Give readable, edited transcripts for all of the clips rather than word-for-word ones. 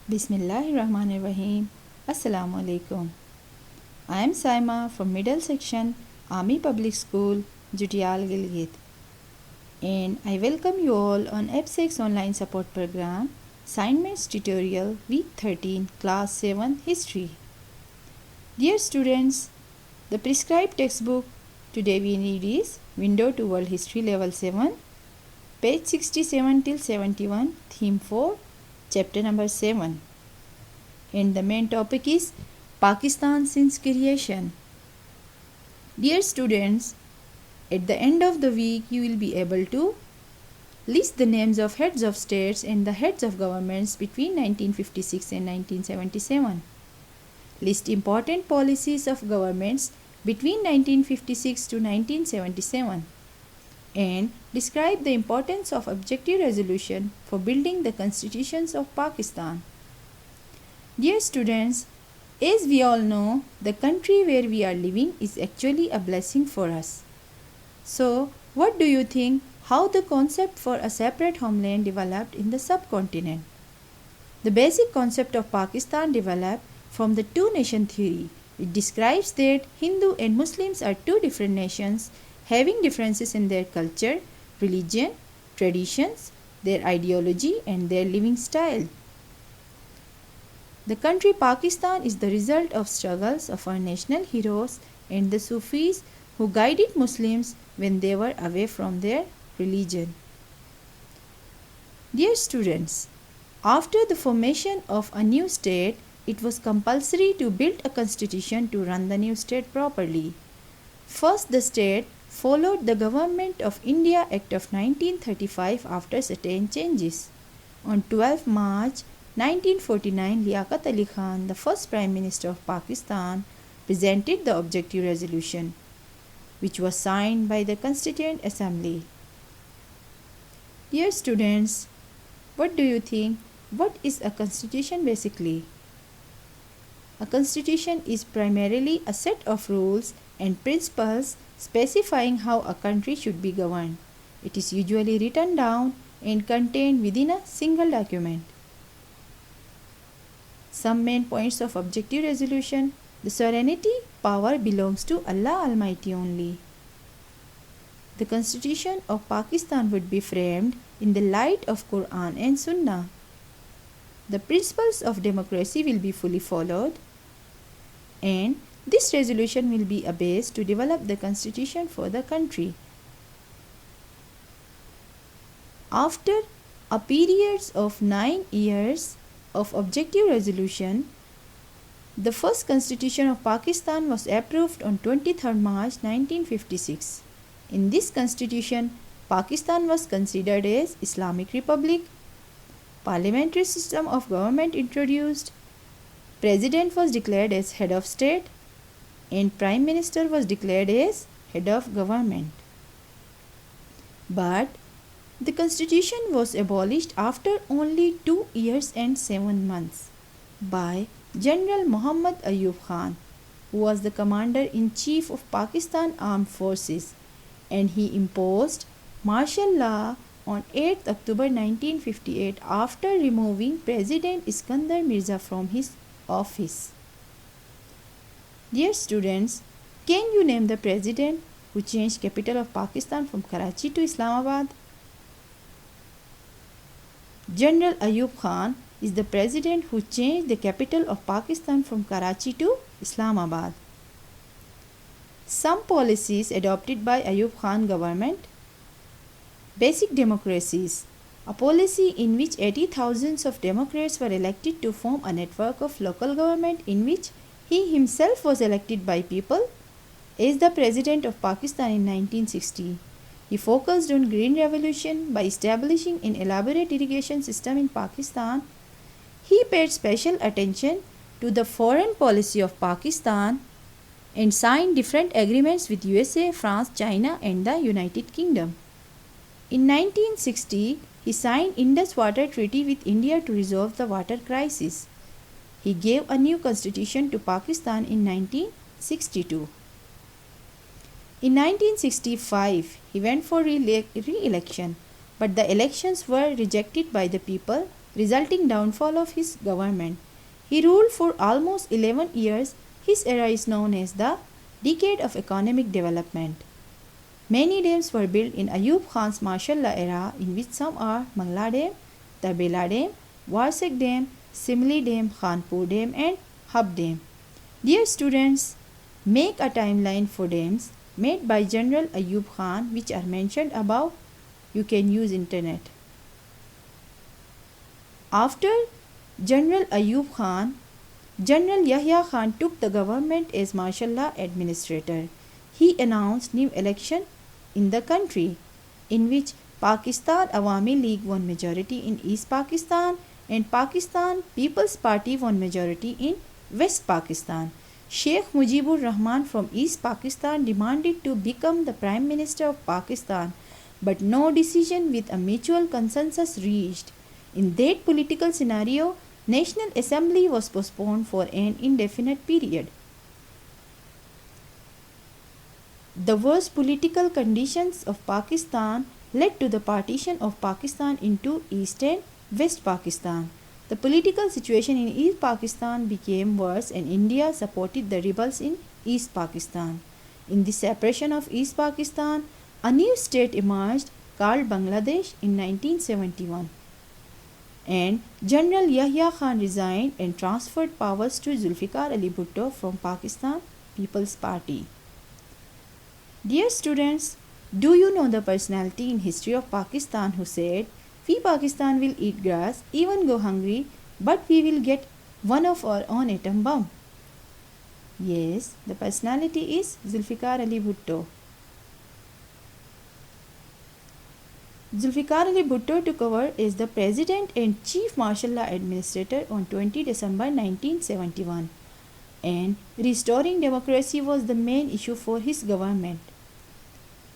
Bismillahirrahmanirrahim. Assalamu alaikum. I am Saima from Middle Section, Army Public School, Jutial Gilgit, and I welcome you all on F6 online support program, Assignments Tutorial Week 13, Class 7 History. Dear students, the prescribed textbook today we read is Window to World History Level 7, page 67 till 71, Theme 4, Chapter number 7. And the main topic is Pakistan since creation. Dear students, at the end of the week you will be able to list the names of heads of states and the heads of governments between 1956 and 1977. List important policies of governments between 1956 to 1977 and describe the importance of objective resolution for building the constitutions of Pakistan. Dear students, as we all know, the country where we are living is actually a blessing for us. So, what do you think how the concept for a separate homeland developed in the subcontinent? The basic concept of Pakistan developed from the two-nation theory. It describes that Hindu and Muslims are two different nations having differences in their culture, religion, traditions, their ideology and their living style. The country Pakistan is the result of struggles of our national heroes and the Sufis who guided Muslims when they were away from their religion. Dear students, after the formation of a new state, it was compulsory to build a constitution to run the new state properly. First, the state followed the Government of India Act of 1935 after certain changes. On 12 March 1949, Liaquat Ali Khan, the first Prime Minister of Pakistan, presented the objective resolution, which was signed by the Constituent Assembly. Dear students, what do you think? What is a constitution basically? A constitution is primarily a set of rules and principles specifying how a country should be governed. It is usually written down and contained within a single document. Some main points of objective resolution. The sovereignty power belongs to Allah Almighty only. The constitution of Pakistan would be framed in the light of Quran and Sunnah. The principles of democracy will be fully followed, and this resolution will be a base to develop the constitution for the country. After a period of 9 years of objective resolution, the first constitution of Pakistan was approved on 23rd March 1956. In this constitution, Pakistan was considered as Islamic Republic, parliamentary system of government introduced, President was declared as head of state, and Prime Minister was declared as head of government. But the constitution was abolished after only 2 years and 7 months by General Muhammad Ayub Khan, who was the commander-in-chief of Pakistan Armed Forces, and he imposed martial law on 8th October 1958 after removing President Iskandar Mirza from his office. Dear students, can you name the president who changed capital of Pakistan from Karachi to Islamabad? General Ayub Khan is the president who changed the capital of Pakistan from Karachi to Islamabad. Some policies adopted by Ayub Khan government. Basic democracies, a policy in which 80,000 of Democrats were elected to form a network of local government in which he himself was elected by people as the President of Pakistan in 1960. He focused on Green Revolution by establishing an elaborate irrigation system in Pakistan. He paid special attention to the foreign policy of Pakistan and signed different agreements with USA, France, China and the United Kingdom. In 1960, he signed Indus Water Treaty with India to resolve the water crisis. He gave a new constitution to Pakistan in 1962. In 1965, he went for re-election, but the elections were rejected by the people resulting downfall of his government. He ruled for almost 11 years. His era is known as the Decade of Economic Development. Many dams were built in Ayub Khan's martial law era, in which some are Mangla Dam, Tarbela Dam, Warsek Dam, Simli Dam, Khanpur Dam, and Hub Dam. Dear students, make a timeline for dams made by General Ayub Khan, which are mentioned above. You can use internet. After General Ayub Khan, General Yahya Khan took the government as martial law administrator. He announced new election in the country, in which Pakistan Awami League won majority in East Pakistan and Pakistan People's Party won majority in West Pakistan. Sheikh Mujibur Rahman from East Pakistan demanded to become the Prime Minister of Pakistan, but no decision with a mutual consensus reached. In that political scenario, National Assembly was postponed for an indefinite period. The worst political conditions of Pakistan led to the partition of Pakistan into East and West Pakistan. The political situation in East Pakistan became worse and India supported the rebels in East Pakistan. In the separation of East Pakistan, a new state emerged called Bangladesh in 1971. And General Yahya Khan resigned and transferred powers to Zulfikar Ali Bhutto from Pakistan People's Party. Dear students, do you know the personality in history of Pakistan who said, "We Pakistan will eat grass, even go hungry, but we will get one of our own atom bomb"? Yes, the personality is Zulfikar Ali Bhutto. Zulfikar Ali Bhutto took over as the President and Chief Martial Law Administrator on 20 December 1971, and restoring democracy was the main issue for his government.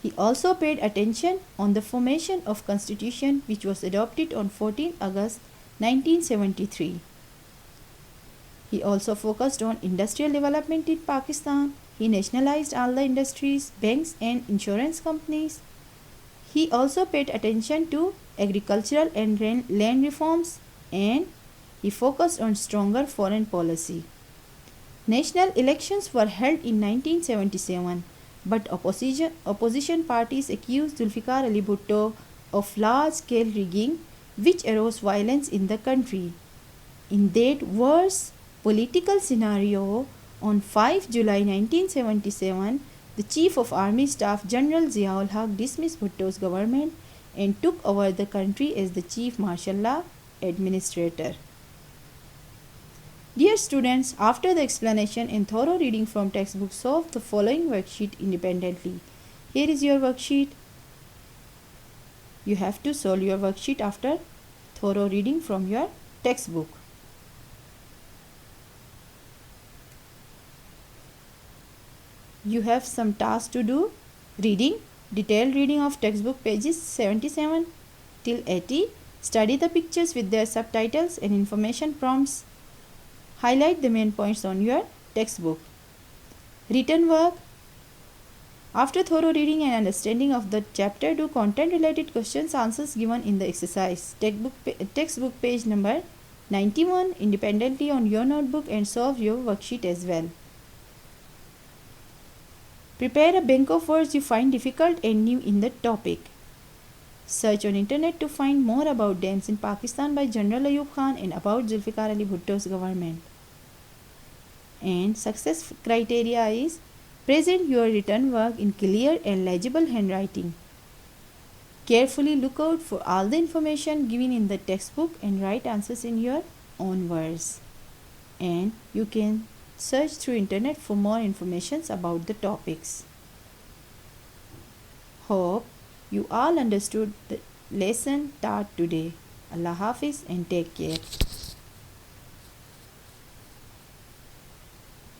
He also paid attention on the formation of constitution which was adopted on 14 August 1973. He also focused on industrial development in Pakistan. He nationalized all the industries, banks and insurance companies. He also paid attention to agricultural and land reforms, and he focused on stronger foreign policy. National elections were held in 1977, but opposition parties accused Zulfikar Ali Bhutto of large-scale rigging, which arose violence in the country. In that worse political scenario, on 5 July 1977, the Chief of Army Staff General Ziaul Haq dismissed Bhutto's government and took over the country as the Chief Martial Law Administrator. Dear students, after the explanation and thorough reading from textbook, solve the following worksheet independently. Here is your worksheet. You have to solve your worksheet after thorough reading from your textbook. You have some tasks to do. Reading, detailed reading of textbook pages 77 till 80. Study the pictures with their subtitles and information prompts. Highlight the main points on your textbook. Written work. After thorough reading and understanding of the chapter, do content related questions answers given in the exercise. Textbook page number 91 independently on your notebook and solve your worksheet as well. Prepare a bank of words you find difficult and new in the topic. Search on internet to find more about dams in Pakistan by General Ayub Khan and about Zulfikar Ali Bhutto's government. And success criteria is present your written work in clear and legible handwriting. Carefully look out for all the information given in the textbook and write answers in your own words. And you can search through internet for more information about the topics. Hope you all understood the lesson taught today. Allah Hafiz and take care.